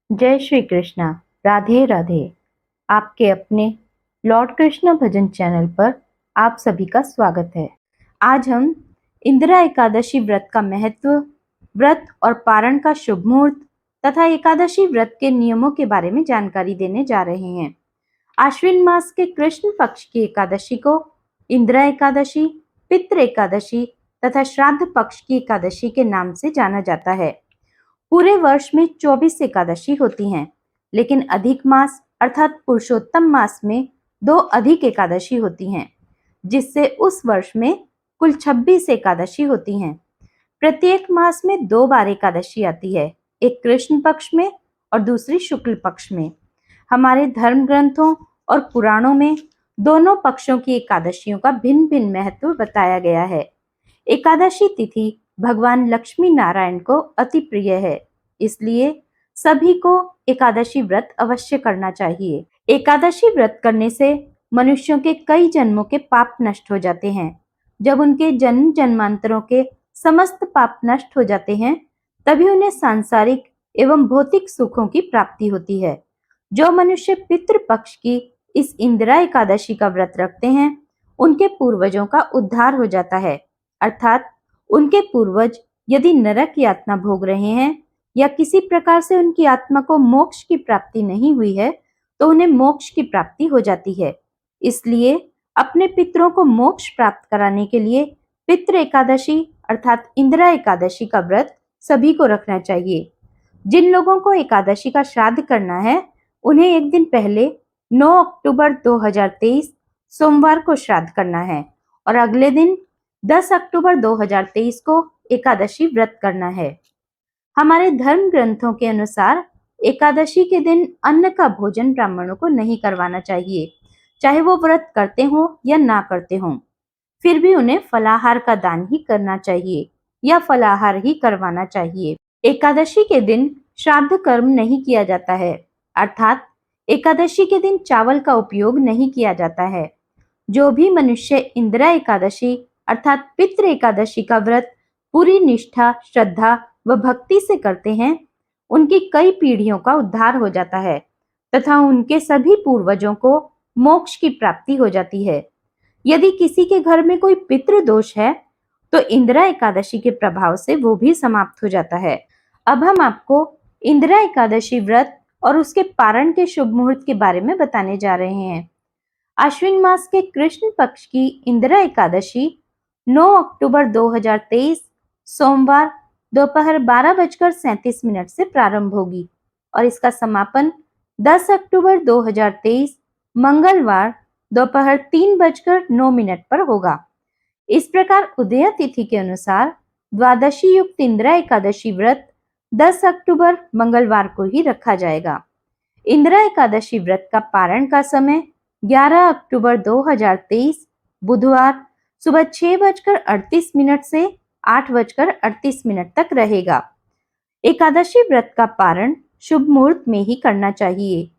जय श्री कृष्णा। राधे राधे। आपके अपने लॉर्ड कृष्ण भजन चैनल पर आप सभी का स्वागत है। आज हम इंदिरा एकादशी व्रत का महत्व, व्रत और पारण का शुभ मुहूर्त तथा एकादशी व्रत के नियमों के बारे में जानकारी देने जा रहे हैं। आश्विन मास के कृष्ण पक्ष की एकादशी को इंदिरा एकादशी, पितृ एकादशी तथा श्राद्ध पक्ष की एकादशी के नाम से जाना जाता है। पूरे वर्ष में 24 एकादशी होती हैं, लेकिन अधिक मास अर्थात पुरुषोत्तम मास में 2 अधिक एकादशी होती हैं, जिससे उस वर्ष में कुल 26 एकादशी होती हैं। प्रत्येक मास में 2 बार एकादशी आती है, एक कृष्ण पक्ष में और दूसरी शुक्ल पक्ष में। हमारे धर्म ग्रंथों और पुराणों में दोनों पक्षों की एकादशियों का भिन्न भिन्न महत्व बताया गया है। एकादशी तिथि भगवान लक्ष्मी नारायण को अति प्रिय है, इसलिए सभी को एकादशी व्रत अवश्य करना चाहिए। एकादशी व्रत करने से मनुष्यों के कई जन्मों के पाप नष्ट हो जाते हैं। जब उनके जन्म जन्मांतरों के समस्त पाप नष्ट हो जाते हैं, तभी उन्हें सांसारिक एवं भौतिक सुखों की प्राप्ति होती है। जो मनुष्य पितृ पक्ष की इस इंदिरा एकादशी का व्रत रखते हैं, उनके पूर्वजों का उद्धार हो जाता है, अर्थात उनके पूर्वज यदि नरक यातना भोग रहे हैं या किसी प्रकार से उनकी आत्मा को मोक्ष की प्राप्ति नहीं हुई है, तो उन्हें मोक्ष की प्राप्ति हो जाती है। इसलिए अपने पितरों को मोक्ष प्राप्त कराने के लिए पितृ एकादशी अर्थात इंदिरा एकादशी का व्रत सभी को रखना चाहिए। जिन लोगों को एकादशी का श्राद्ध करना है, उन्हें एक दिन पहले 9 अक्टूबर 2023 सोमवार को श्राद्ध करना है और अगले दिन 10 अक्टूबर 2023 को एकादशी व्रत करना है। हमारे धर्म ग्रंथों के अनुसार एकादशी के दिन अन्न का भोजन ब्राह्मणों को नहीं करवाना चाहिए, चाहे वो व्रत करते हो या ना करते हो। फिर भी उन्हें फलाहार का दान ही करना चाहिए या फलाहार ही करवाना चाहिए। एकादशी के दिन श्राद्ध कर्म नहीं किया जाता है, अर्थात एकादशी के दिन चावल का उपयोग नहीं किया जाता है। जो भी मनुष्य इंदिरा एकादशी अर्थात पितृ एकादशी का व्रत पूरी निष्ठा, श्रद्धा व भक्ति से करते हैं, उनकी कई पीढ़ियों का उद्धार हो जाता है तथा उनके सभी पूर्वजों को मोक्ष की प्राप्ति हो जाती है। यदि किसी के घर में कोई पितृ दोष है, तो इंदिरा एकादशी के प्रभाव से वो भी समाप्त हो जाता है। अब हम आपको इंदिरा एकादशी व्रत और उसके पारण के शुभ मुहूर्त के बारे में बताने जा रहे हैं। आश्विन मास के कृष्ण पक्ष की इंदिरा एकादशी 9 अक्टूबर 2023 सोमवार दोपहर 12:37 से प्रारंभ होगी और इसका समापन 10 अक्टूबर 2023 मंगलवार दोपहर 3:09 पर होगा। इस प्रकार उदय तिथि के अनुसार द्वादशी युक्त इंदिरा एकादशी व्रत 10 अक्टूबर मंगलवार को ही रखा जाएगा। इंदिरा एकादशी व्रत का पारण का समय 11 अक्टूबर 2023 बुधवार सुबह 6:38 से 8:38 तक रहेगा। एकादशी व्रत का पारण शुभ मुहूर्त में ही करना चाहिए।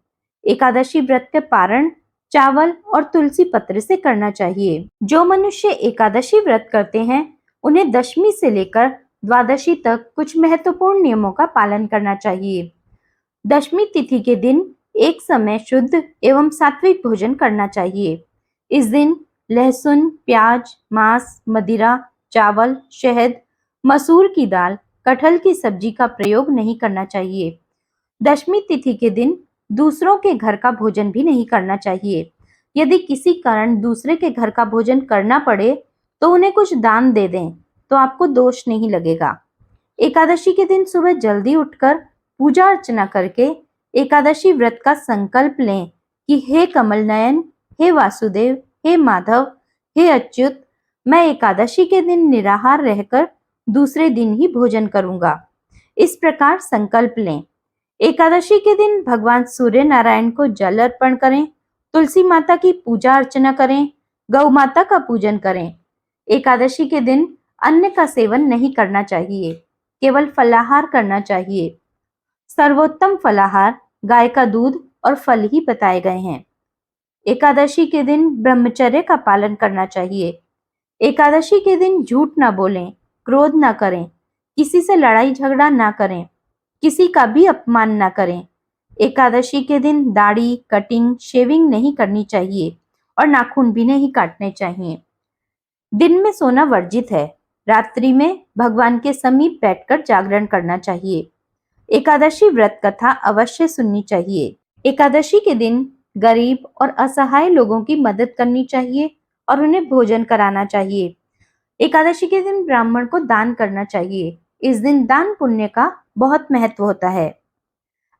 एकादशी व्रत का पारण चावल और तुलसी पत्र से करना चाहिए। जो मनुष्य एकादशी व्रत करते हैं, उन्हें दशमी से लेकर द्वादशी तक कुछ महत्वपूर्ण नियमों का पालन करना चाहिए। दशमी तिथि के दिन एक समय शुद्ध एवं सात्विक भोजन करना चाहिए। इस दिन लहसुन, प्याज, मांस, मदिरा, चावल, शहद, मसूर की दाल, कटहल की सब्जी का प्रयोग नहीं करना चाहिए। दशमी तिथि के दिन दूसरों के घर का भोजन भी नहीं करना चाहिए। यदि किसी कारण दूसरे के घर का भोजन करना पड़े, तो उन्हें कुछ दान दे दें, तो आपको दोष नहीं लगेगा। एकादशी के दिन सुबह जल्दी उठकर पूजा अर्चना करके एकादशी व्रत का संकल्प लें कि हे कमल नयन, हे वासुदेव, हे माधव, हे अच्युत, मैं एकादशी के दिन निराहार रहकर दूसरे दिन ही भोजन करूंगा। इस प्रकार संकल्प लें। एकादशी के दिन भगवान सूर्य नारायण को जल अर्पण करें, तुलसी माता की पूजा अर्चना करें, गौ माता का पूजन करें। एकादशी के दिन अन्न का सेवन नहीं करना चाहिए, केवल फलाहार करना चाहिए। सर्वोत्तम फलाहार गाय का दूध और फल ही बताए गए हैं। एकादशी के दिन ब्रह्मचर्य का पालन करना चाहिए। एकादशी के दिन झूठ ना बोलें, क्रोध ना करें, किसी से लड़ाई झगड़ा ना करें, किसी का भी अपमान ना करें, एकादशी के दिन दाढ़ी, कटिंग, शेविंग नहीं करनी चाहिए और नाखून भी नहीं काटने चाहिए। दिन में सोना वर्जित है। रात्रि में भगवान के समीप बैठकर जागरण करना चाहिए। एकादशी व्रत कथा अवश्य सुननी चाहिए। एकादशी के दिन गरीब और असहाय लोगों की मदद करनी चाहिए और उन्हें भोजन कराना चाहिए। एकादशी के दिन ब्राह्मण को दान करना चाहिए। इस दिन दान पुण्य का बहुत महत्व होता है।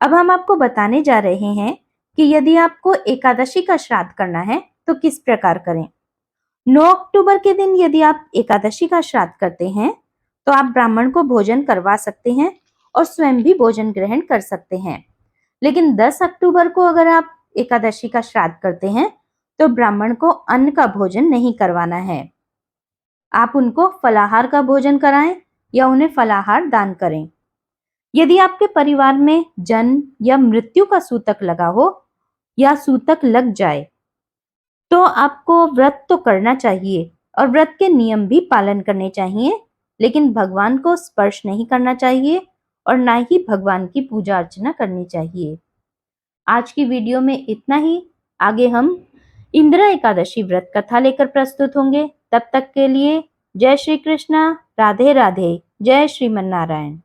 अब हम आपको बताने जा रहे हैं कि यदि आपको एकादशी का श्राद्ध करना है तो किस प्रकार करें। 9 अक्टूबर के दिन यदि आप एकादशी का श्राद्ध करते हैं तो आप ब्राह्मण को भोजन करवा सकते हैं और स्वयं भी भोजन ग्रहण कर सकते हैं। लेकिन 10 अक्टूबर को अगर आप एकादशी का श्राद्ध करते हैं तो ब्राह्मण को अन्न का भोजन नहीं करवाना है। आप उनको फलाहार का भोजन कराएं या उन्हें फलाहार दान करें। यदि आपके परिवार में जन्म या मृत्यु का सूतक लगा हो या सूतक लग जाए तो आपको व्रत तो करना चाहिए और व्रत के नियम भी पालन करने चाहिए, लेकिन भगवान को स्पर्श नहीं करना चाहिए और ना ही भगवान की पूजा अर्चना करनी चाहिए। आज की वीडियो में इतना ही। आगे हम इंदिरा एकादशी व्रत कथा लेकर प्रस्तुत होंगे। तब तक के लिए जय श्री कृष्णा, राधे राधे, जय श्रीमन नारायण।